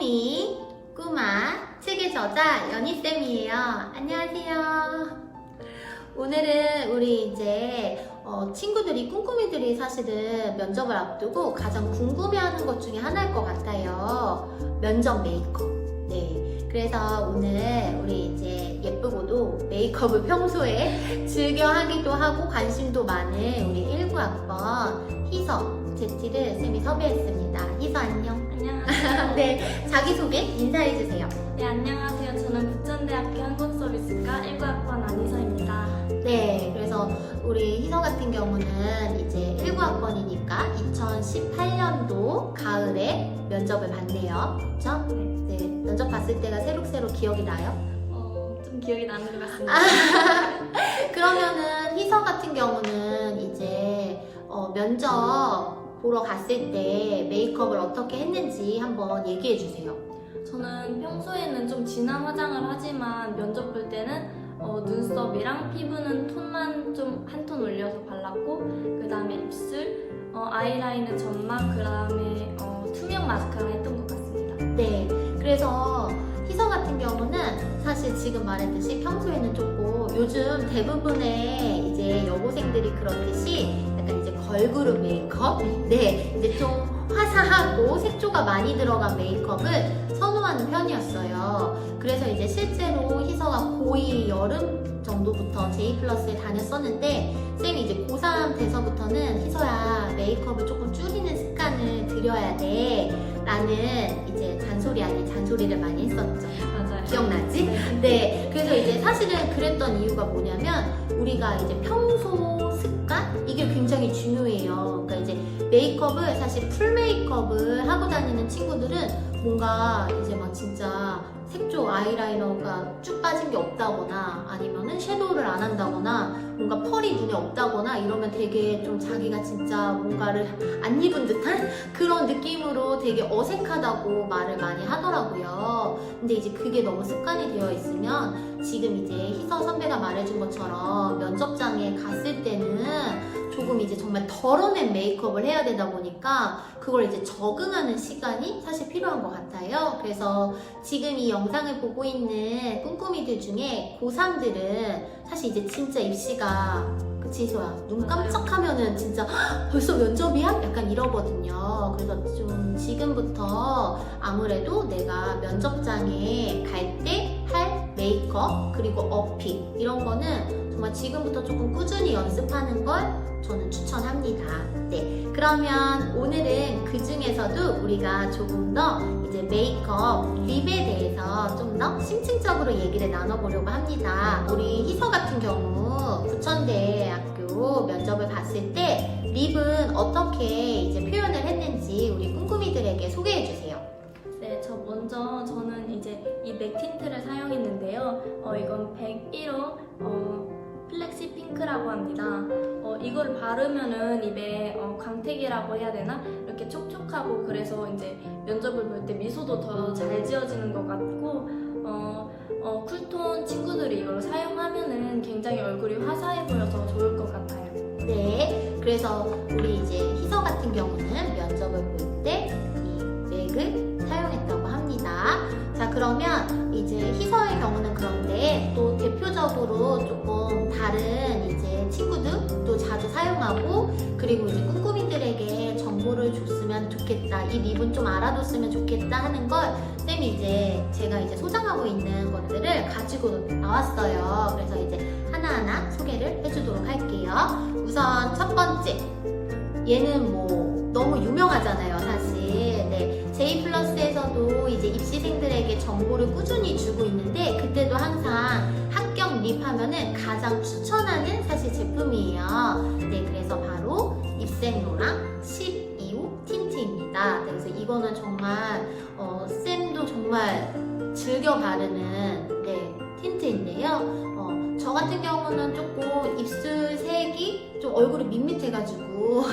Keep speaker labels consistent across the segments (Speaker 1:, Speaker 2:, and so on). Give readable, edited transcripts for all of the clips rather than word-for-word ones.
Speaker 1: 꾸미, 꾸마, 책의 저자 연희쌤이에요. 안녕하세요. 오늘은 우리 이제 친구들이, 꿈꾸미들이 사실은 면접을 앞두고 가장 궁금해하는 것 중에 하나일 것 같아요. 면접 메이크업. 네. 그래서 오늘 우리 이제 예쁘고도 메이크업을 평소에 즐겨 하기도 하고 관심도 많은 우리 19학번 희서 제티를 쌤이 섭외했습니다. 희서 안녕.
Speaker 2: 안녕하세요.
Speaker 1: 네, 자기소개 인사해주세요.
Speaker 2: 네, 안녕하세요. 저는 부천대학교 항공서비스과 19학번 안희서입니다.
Speaker 1: 네, 그래서 우리 희서 같은 경우는 이제 19학번이니까 2018년도 가을에 면접을 봤네요. 그렇죠? 네, 면접 봤을 때가 새록새록 기억이 나요?
Speaker 2: 좀 기억이 나는 것 같습니다.
Speaker 1: 그러면은 희서 같은 경우는 이제 면접 보러 갔을 때 메이크업을 어떻게 했는지 한번 얘기해 주세요.
Speaker 2: 저는 평소에는 좀 진한 화장을 하지만 면접 볼 때는 눈썹이랑 피부는 톤만 좀 한 톤 올려서 발랐고, 그 다음에 입술, 아이라인은 점막, 그 다음에 투명 마스카라 했던 것 같습니다.
Speaker 1: 네, 그래서 희서 같은 경우는 사실 지금 말했듯이 평소에는 조금 요즘 대부분의 이제 여고생들이 그렇듯이 약간 이제 걸그룹 메이크업, 네, 이제 좀 화사하고 색조가 많이 들어간 메이크업을 선호하는 편이었어요. 그래서 이제 실제로 희서가 고2 여름 정도부터 제이플러스에 다녔었는데 쌤이 이제 고3 돼서부터는 희서야 메이크업을 조금 줄이는 습관을 들여야 돼 라는 이제 잔소리 아닌 잔소리를 많이 했었죠.
Speaker 2: 맞아요.
Speaker 1: 기억나지? 네. 그래서 이제 사실은 그랬던 이유가 뭐냐면 우리가 이제 평소 습관? 이게 굉장히 중요해요. 그러니까 이제 메이크업을 사실 풀 메이크업을 하고 다니는 친구들은 뭔가 이제 막 진짜 색조 아이라이너가 쭉 빠진 게 없다거나 아니면은 섀도우를 안 한다거나 뭔가 펄이 눈에 없다거나 이러면 되게 좀 자기가 진짜 뭔가를 안 입은 듯한 그런 느낌으로 되게 어색하다고 말을 많이 하더라고요. 근데 이제 그게 너무 습관이 되어 있으면 지금 이제 희서 선배가 말해준 것처럼 면접장에 갔을 때는 조금 이제 정말 덜어낸 메이크업을 해야 되다 보니까 그걸 이제 적응하는 시간이 사실 필요한 것 같아요. 그래서 지금 이 영상을 보고 있는 꿈꾸미들 중에 고3들은 사실 이제 진짜 입시가 그치 희소야 눈 깜짝하면은 진짜 벌써 면접이야? 약간 이러거든요. 그래서 좀 지금부터 아무래도 내가 면접장에 갈 때 할 메이크업 그리고 어필 이런 거는 정말 지금부터 조금 꾸준히 연습하는 걸 저는 추천합니다. 네, 그러면 오늘은 그 중에서도 우리가 조금 더 이제 메이크업, 립에 대해서 좀 더 심층적으로 얘기를 나눠보려고 합니다. 우리 희서 같은 경우 부천대학교 면접을 봤을 때 립은 어떻게 이제 표현을 했는지 우리 꿈꾸미들에게 소개해 주세요.
Speaker 2: 네, 저는 이제 이 맥 틴트를 사용했는데요. 이건 101호 플렉시 핑크라고 합니다. 이걸 바르면은 입에 광택이라고 해야 되나? 이렇게 촉촉하고 그래서 이제 면접을 볼 때 미소도 더 잘 지어지는 것 같고 쿨톤 친구들이 이걸 사용하면은 굉장히 얼굴이 화사해 보여서 좋을 것 같아요.
Speaker 1: 네, 그래서 우리 이제 희서 같은 경우는 면접을 볼 때 이 맥을 사용했다고 합니다. 자, 그러면 이제 희서의 경우는 그런데 또 대표적으로 조금 다른 이제 친구들도 자주 사용하고 그리고 이제 꿈꾸미들에게 정보를 줬으면 좋겠다, 이 립은 좀 알아뒀으면 좋겠다 하는 걸 쌤이 이제 제가 이제 소장하고 있는 것들을 가지고 나왔어요. 그래서 이제 하나하나 소개를 해주도록 할게요. 우선 첫 번째, 얘는 뭐 너무 유명하잖아요, 사실. 네, 제이플러스에서도 이제 입시생들에게 정보를 꾸준히 주고 있는데 그때도 항상 합격 립 하면은 가장 추천하는 사실 제품이에요. 네, 그래서 바로 입생로랑 12호 틴트입니다. 네, 그래서 이거는 정말 쌤도 정말 즐겨 바르는 네, 틴트인데요. 저 같은 경우는 조금 입술 색이 좀 얼굴이 밋밋해가지고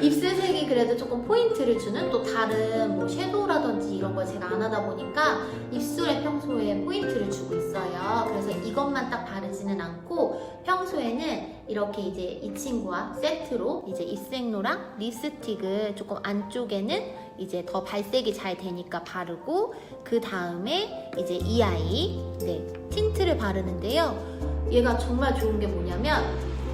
Speaker 1: 입술 색이 그래도 조금 포인트를 주는 또 다른 뭐 섀도우라든지 이런 걸 제가 안 하다 보니까 입술에 평소에 포인트를 주고 있어요. 그래서 이것만 딱 바르지는 않고 평소에는 이렇게 이제 이 친구와 세트로 이제 입생로랑 립스틱을 조금 안쪽에는 이제 더 발색이 잘 되니까 바르고, 그 다음에 이제 이 아이 틴트를 바르는데요. 얘가 정말 좋은 게 뭐냐면,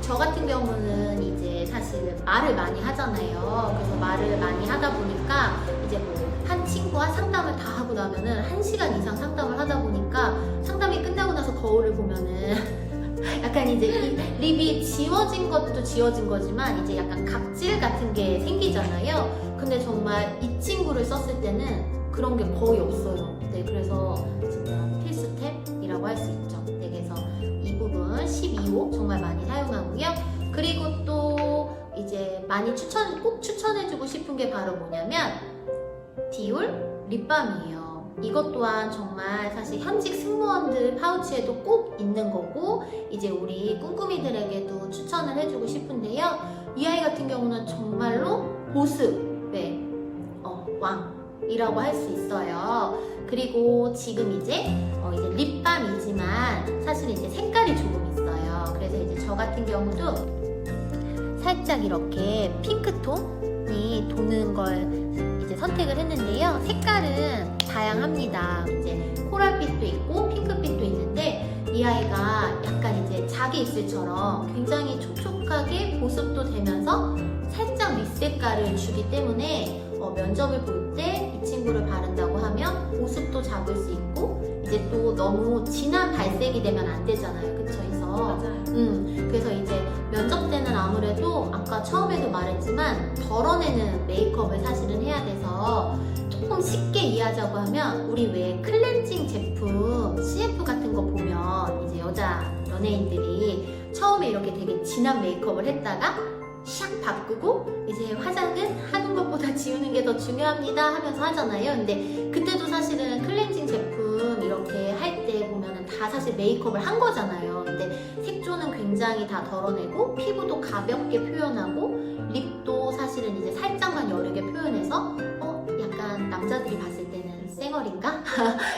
Speaker 1: 저 같은 경우는 이제 사실 말을 많이 하잖아요. 그래서 말을 많이 하다 보니까 이제 뭐 한 친구와 상담을 다 하고 나면은 1시간 이상 상담을 하다 보니까, 상담이 끝나고 나서 거울을 보면은 약간 이제 이 립이 지워진 것도 지워진 거지만 이제 약간 각질 같은 게 생기잖아요. 근데 정말 이 친구를 썼을 때는 그런 게 거의 없어요. 네, 그래서 진짜 필수템이라고 할 수 있죠. 네, 그래서 이 부분 12호 정말 많이 사용하고요. 그리고 또 이제 많이 꼭 추천해주고 싶은 게 바로 뭐냐면 디올 립밤이에요. 이것 또한 정말 사실 현직 승무원들 파우치에도 꼭 있는 거고, 이제 우리 꿍꾸미들에게도 추천을 해주고 싶은데요. 이 아이 같은 경우는 정말로 보습의 왕이라고 할 수 있어요. 그리고 지금 이제 립밤이지만 사실 이제 색깔이 조금 있어요. 그래서 이제 저 같은 경우도 살짝 이렇게 핑크톤이 도는 걸 이제 선택을 했는데요. 색깔은 다양합니다. 이제 코랄빛도 있고 핑크빛도 있는데, 이 아이가 약간 이제 자기 입술처럼 굉장히 촉촉하게 보습도 되면서 살짝 밑색깔을 주기 때문에 면접을 볼 때 이 친구를 바른다고 하면 보습도 잡을 수 있고, 이제 또 너무 진한 발색이 되면 안 되잖아요. 그쵸?
Speaker 2: 맞아요.
Speaker 1: 그래서 이제 면접 때는 아무래도 아까 처음에도 말했지만 덜어내는 메이크업을 사실은 해야 돼서, 조금 쉽게 이해하자고 하면 우리 왜 클렌징 제품 CF 같은 거 보면 이제 여자 연예인들이 처음에 이렇게 되게 진한 메이크업을 했다가 샥 바꾸고 이제 화장은 하는 것보다 지우는 게 더 중요합니다 하면서 하잖아요. 근데 그때도 사실은 클렌징 제품 이렇게 할 때 보면은 다 사실 메이크업을 한 거잖아요. 근데 색조는 굉장히 다 덜어내고, 피부도 가볍게 표현하고, 립도 사실은 이제 살짝만 여르게 표현해서 약간 남자들이 봤을 때는 쌩얼인가?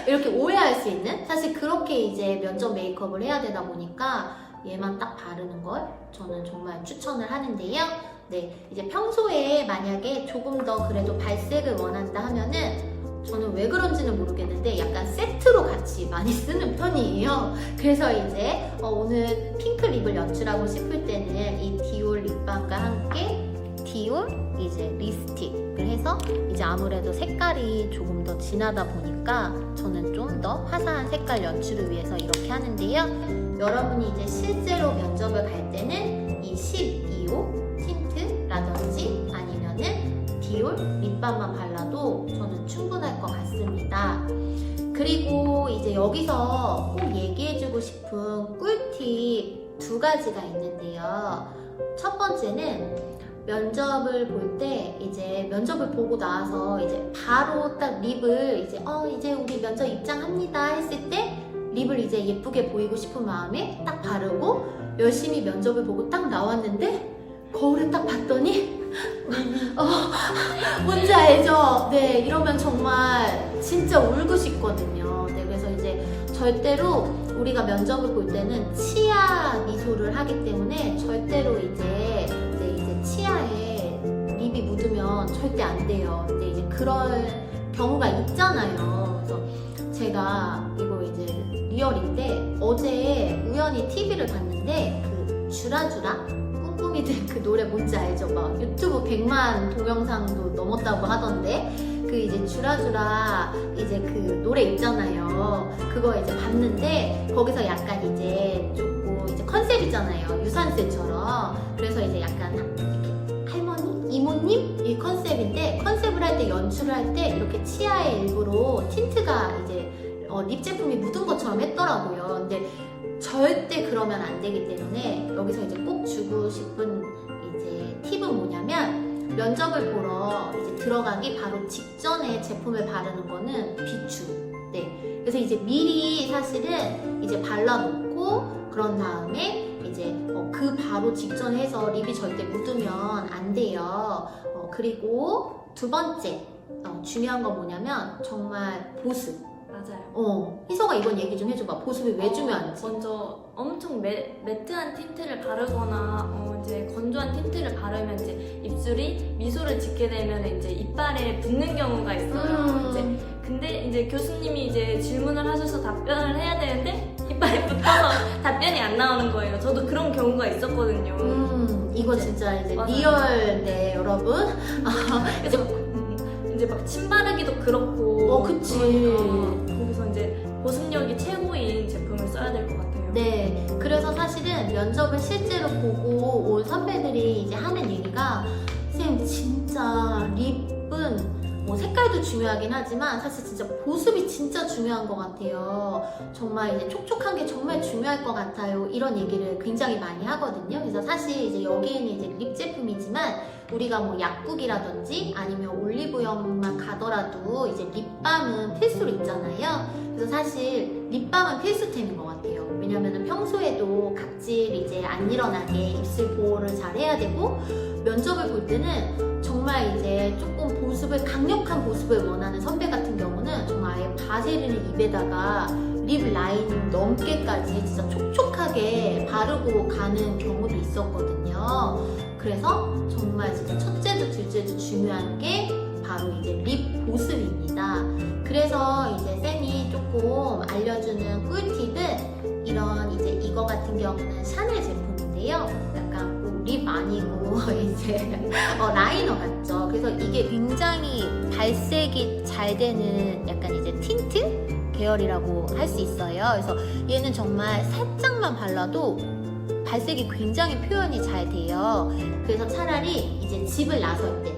Speaker 1: 이렇게 오해할 수 있는, 사실 그렇게 이제 면접 메이크업을 해야 되다 보니까 얘만 딱 바르는 걸 저는 정말 추천을 하는데요. 네, 이제 평소에 만약에 조금 더 그래도 발색을 원한다 하면은, 저는 왜 그런지는 모르겠는데 약간 세트로 같이 많이 쓰는 편이에요. 그래서 이제 오늘 핑크 립을 연출하고 싶을 때는 이 디올 립밤과 함께 디올 이제 립스틱을 해서, 이제 아무래도 색깔이 조금 더 진하다 보니까 저는 좀 더 화사한 색깔 연출을 위해서 이렇게 하는데요. 여러분이 이제 실제로 면접을 갈 때는 이 12호 틴트라든지 아니면은 디올 립밤만 발라도 저는 충분할 것 같습니다. 그리고 이제 여기서 꼭 얘기해주고 싶은 꿀팁 2가지가 있는데요. 첫 번째는 면접을 볼 때 이제 면접을 보고 나와서 이제 바로 딱 립을 이제 우리 면접 입장합니다 했을 때 립을 이제 예쁘게 보이고 싶은 마음에 딱 바르고 열심히 면접을 보고 딱 나왔는데 거울을 딱 봤더니 뭔지 알죠? 네, 이러면 정말 진짜 울고 싶거든요. 네, 그래서 이제 절대로 우리가 면접을 볼 때는 치아 미소를 하기 때문에 절대로 이제 치아에 립이 묻으면 절대 안 돼요. 근데 이제 그럴 경우가 있잖아요. 그래서 제가 이거 이제 리얼인데 어제 우연히 TV를 봤는데 그 쥬라쥬라 꿍꾸미들 그 노래 뭔지 알죠? 막 유튜브 100만 동영상도 넘었다고 하던데, 그 이제 쥬라쥬라 이제 그 노래 있잖아요. 그거 이제 봤는데 거기서 약간 이제 조금 이제 컨셉이잖아요. 유산슬처럼. 그래서 이제 약간 할머니? 이모님? 이 컨셉인데, 컨셉을 할 때 연출을 할 때 이렇게 치아에 일부러 틴트가 이제 립 제품이 묻은 것처럼 했더라고요. 근데 절대 그러면 안 되기 때문에 여기서 이제 꼭 주고 싶은 이제 팁은 뭐냐면, 면접을 보러 이제 들어가기 바로 직전에 제품을 바르는 거는 비추. 네. 그래서 이제 미리 사실은 이제 발라놓고 그런 다음에 이제 그 바로 직전에 해서 립이 절대 묻으면 안 돼요. 그리고 2번째 중요한 건 뭐냐면 정말 보습.
Speaker 2: 맞아요.
Speaker 1: 희서가 이건 얘기 좀 해줘봐. 보습이 왜 중요한지.
Speaker 2: 먼저 엄청 매트한 틴트를 바르거나 이제 건조한 틴트를 바르면 이제 입술이 미소를 짓게 되면 이제 이빨에 붙는 경우가 있어요. 근데 이제 교수님이 이제 질문을 하셔서 답변을 해야 되는데 이빨에 붙어서 답변이 안 나오는 거예요. 저도 그런 경우가 있었거든요.
Speaker 1: 이거 진짜 이제
Speaker 2: 맞아요.
Speaker 1: 리얼네, 여러분.
Speaker 2: 그래서 이제 막 침 바르기도 그렇고.
Speaker 1: 그치.
Speaker 2: 그러니까 거기서 이제 보습력이 최고인 제품을 써야 될 것 같아요.
Speaker 1: 네, 그래서 사실은 면접을 실제로 보고 온 선배들이 이제 하는 얘기가, 쌤 진짜 립은 뭐 색깔도 중요하긴 하지만 사실 진짜 보습이 진짜 중요한 것 같아요. 정말 이제 촉촉한 게 정말 중요할 것 같아요. 이런 얘기를 굉장히 많이 하거든요. 그래서 사실 이제 여기에는 이제 립 제품이지만 우리가 뭐 약국이라든지 아니면 올리브영만 가더라도 이제 립밤은 필수로 있잖아요. 그래서 사실 립밤은 필수템인 것 같아요. 왜냐면은 평소에도 각질 이제 안 일어나게 입술 보호를 잘 해야 되고, 면접을 볼 때는 정말 이제 조금 보습을, 강력한 보습을 원하는 선배 같은 경우는 정말 아예 바세린을 입에다가 립 라인 넘게까지 진짜 촉촉하게 바르고 가는 경우도 있었거든요. 그래서 정말 진짜 첫째도 둘째도 중요한 게 바로 이제 립 보습입니다. 그래서 이제 쌤이 조금 알려주는 꿀팁은 이런 이제 이거 같은 경우는 샤넬 제품인데요. 약간 립 아니고 이제 라이너 같죠. 그래서 이게 굉장히 발색이 잘 되는 약간 이제 틴트 계열이라고 할 수 있어요. 그래서 얘는 정말 살짝만 발라도 발색이 굉장히 표현이 잘 돼요. 그래서 차라리 이제 집을 나설 때,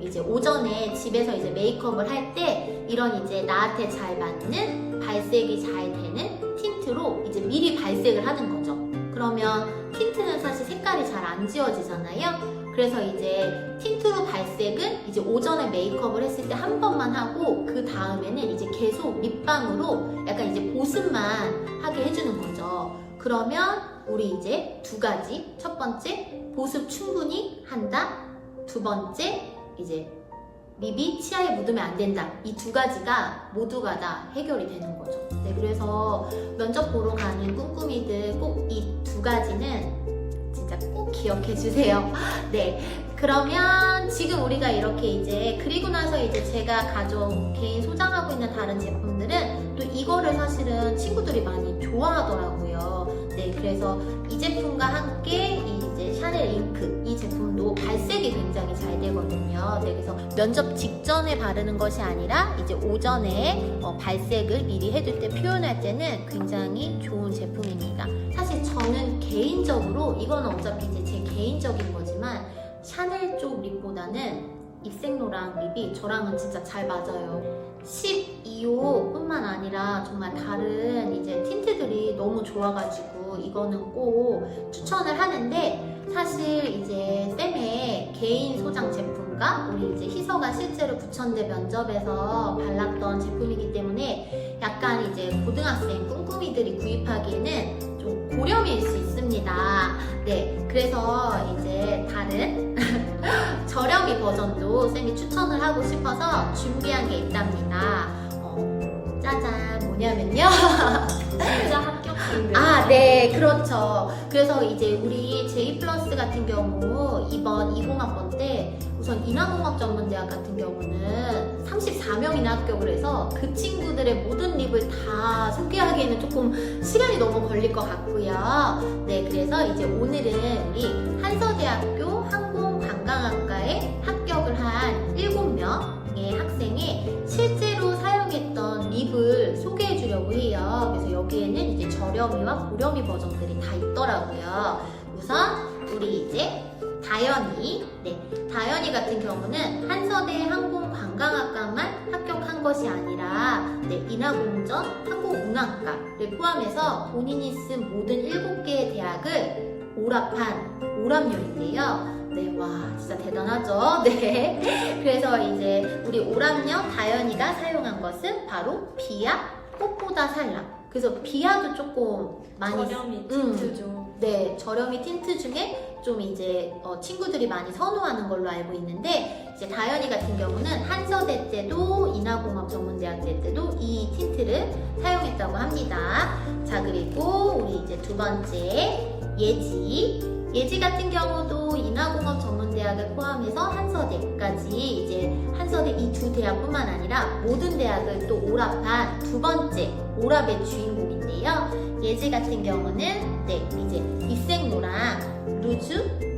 Speaker 1: 이제 오전에 집에서 이제 메이크업을 할 때 이런 이제 나한테 잘 맞는 발색이 잘 되는 틴트로 이제 미리 발색을 하는 거죠. 그러면 틴트는 사실 색깔이 잘 안 지워지잖아요. 그래서 이제 틴트로 발색은 이제 오전에 메이크업을 했을 때 한 번만 하고 그 다음에는 이제 계속 립밤으로 약간 이제 보습만 하게 해주는 거죠. 그러면 우리 이제 두 가지, 첫 번째 보습 충분히 한다, 두 번째 이제 립이 치아에 묻으면 안 된다. 이 두 가지가 모두가 다 해결이 되는 거죠. 네, 그래서 면접 보러 가는 꿍꿍이들 꼭 이 두 가지는 진짜 꼭 기억해 주세요. 네, 그러면 지금 우리가 이렇게 이제 그리고 나서 이제 제가 개인 소장하고 있는 다른 제품들은 또 이거를 사실은 친구들이 많이 좋아하더라고요. 네, 그래서 이 제품과 함께 이제 샤넬 잉크 이 제품도 발색이 굉장히 잘 되거든요. 네, 그래서 면접 직전에 바르는 것이 아니라 이제 오전에 발색을 미리 해둘 때 표현할 때는 굉장히 좋은 제품입니다. 사실 저는 개인적으로 이거는 어차피 이제 제 개인적인 거지만 샤넬 쪽 립보다는 입생로랑 립이 저랑은 진짜 잘 맞아요. 12호 뿐만 아니라 정말 다른 이제 틴트들이 너무 좋아가지고 이거는 꼭 추천을 하는데, 사실 이제 쌤의 개인 소장 제품과 우리 이제 희서가 실제로 부천대 면접에서 발랐던 제품이기 때문에 약간 이제 고등학생 꿍꿍이들이 구입하기에는 좀 고렴일 수 있습니다. 네, 그래서 이제 다른 저렴이 버전도 쌤이 추천을 하고 싶어서 준비한 게 있답니다. 짜잔, 뭐냐면요.
Speaker 2: 진짜 합격인데.
Speaker 1: 아, 네, 그렇죠. 그래서 이제 우리 J+ 같은 경우 이번 20학번 때 우선 인하공학전문대학 같은 경우는 34명이나 합격을 해서 그 친구들의 모든 립을 다 소개하기에는 조금 시간이 너무 걸릴 것 같고요. 네, 그래서 이제 오늘은 우리 한서대학교 항공관광학과에 합격을 한 7명의 학생이 실제로 사용했던 립을 소개해 주려고 해요. 그래서 여기에는 이제 저렴이와 고렴이 버전들이 다 있더라고요. 우선 우리 이제 다현이, 네, 다현이 같은 경우는 한서대 항공관광학과만 합격한 것이 아니라 인하공전 항공운항과를 포함해서 본인이 쓴 모든 7개의 대학을 오랍한 오랍녀인데요. 네, 와, 진짜 대단하죠? 네. 그래서 이제 우리 오랍녀 다현이가 사용한 것은 바로 비약 꽃보다 살랑, 그래서 비아도 조금 많이
Speaker 2: 저렴이 틴트죠.
Speaker 1: 네, 저렴이 틴트 중에 좀 이제 친구들이 많이 선호하는 걸로 알고 있는데, 이제 다현이 같은 경우는 한서대 때도 인하공업전문대학교 때도 이 틴트를 사용했다고 합니다. 자, 그리고 우리 이제 두 번째 예지 같은 경우도 인하공업전문대학을 포함해서 한서대까지 이제 한서대 이 두 대학뿐만 아니라 모든 대학을 또 오랍한 두 번째 오랍의 주인공인데요. 예지 같은 경우는 네, 이제 입생노랑 루즈,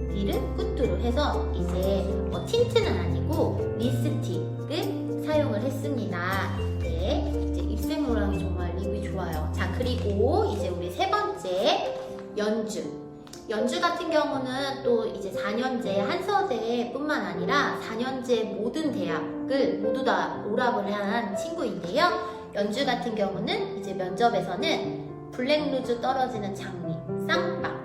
Speaker 1: 리르, 꾸뚜로 해서 이제 틴트는 아니고 립스틱을 사용을 했습니다. 네, 이제 입생노랑이 정말 리뷰 좋아요. 자, 그리고 이제 우리 세 번째 연주 같은 경우는 또 이제 4년제 한서대뿐만 아니라 4년제 모든 대학을 모두 다 오랍을 한 친구인데요. 연주 같은 경우는 이제 면접에서는 블랙루즈 떨어지는 장미, 쌍빠.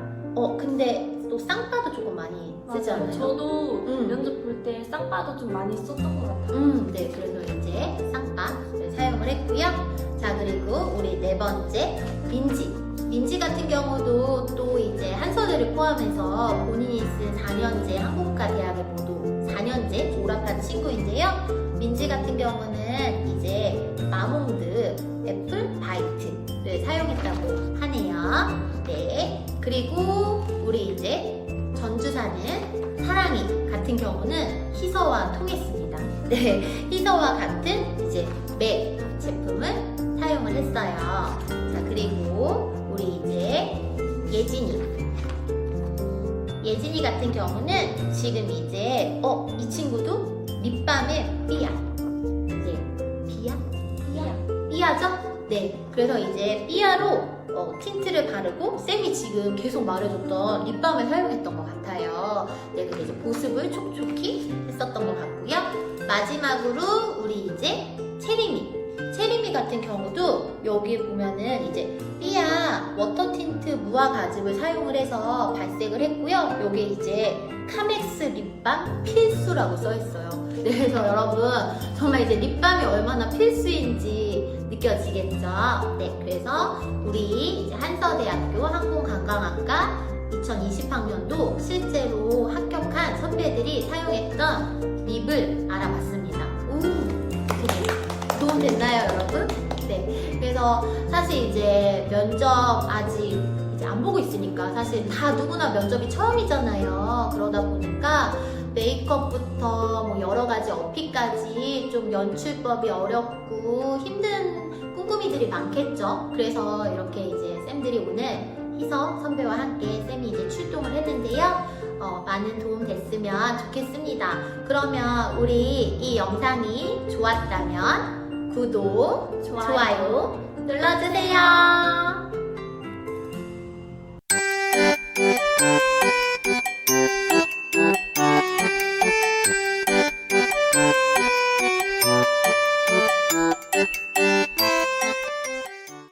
Speaker 1: 근데 또 쌍빠도 조금 많이 쓰지
Speaker 2: 맞아요.
Speaker 1: 않아요?
Speaker 2: 저도 면접 볼 때 쌍빠도 좀 많이 썼던 것 같아요.
Speaker 1: 네, 그래서 이제 쌍빠를 사용을 했고요. 자, 그리고 우리 네 번째 민지 같은 경우도 또 이제 한서대를 포함해서 본인이 쓴 4년제 한국가 대학을 모두 4년제 오랍한 친구인데요. 민지 같은 경우는 이제 마몽드 애플 바이트를 사용했다고 하네요. 네, 그리고 우리 이제 전주 사는 사랑이 같은 경우는 희서와 통했습니다. 네, 희서와 같은 이제 맥 제품을 사용을 했어요. 자, 그리고 우리 이제 예진이 같은 경우는 지금 이제 이 친구도 립밤의 삐아. 네, 삐아죠? 네, 그래서 이제 삐아로 틴트를 바르고 쌤이 지금 계속 말해줬던 립밤을 사용했던 것 같아요. 네, 근데 이제 보습을 촉촉히 했었던 것 같고요. 마지막으로 우리 이제 체리미 같은 경우도 여기 보면은 이제 삐아 워터 틴트 무화 가즙을 사용을 해서 발색을 했고요. 여기 이제 카맥스 립밤 필수라고 써있어요. 네, 그래서 여러분 정말 이제 립밤이 얼마나 필수인지 느껴지겠죠? 네, 그래서 우리 이제 한서대학교 항공관광학과 2020학년도 실제로 합격한 선배들이 사용했던 립을 알아봤습니다. 도움 됐나요, 여러분? 네, 그래서 사실 이제 면접 아직 이제 안 보고 있으니까 사실 다 누구나 면접이 처음이잖아요. 그러다 보니까 메이크업부터 뭐 여러 가지 어필까지 좀 연출법이 어렵고 힘든 꿍꿍이들이 많겠죠. 그래서 이렇게 이제 쌤들이 오늘 희서 선배와 함께 쌤이 이제 출동을 했는데요. 많은 도움 됐으면 좋겠습니다. 그러면 우리 이 영상이 좋았다면 구독, 좋아요 눌러주세요.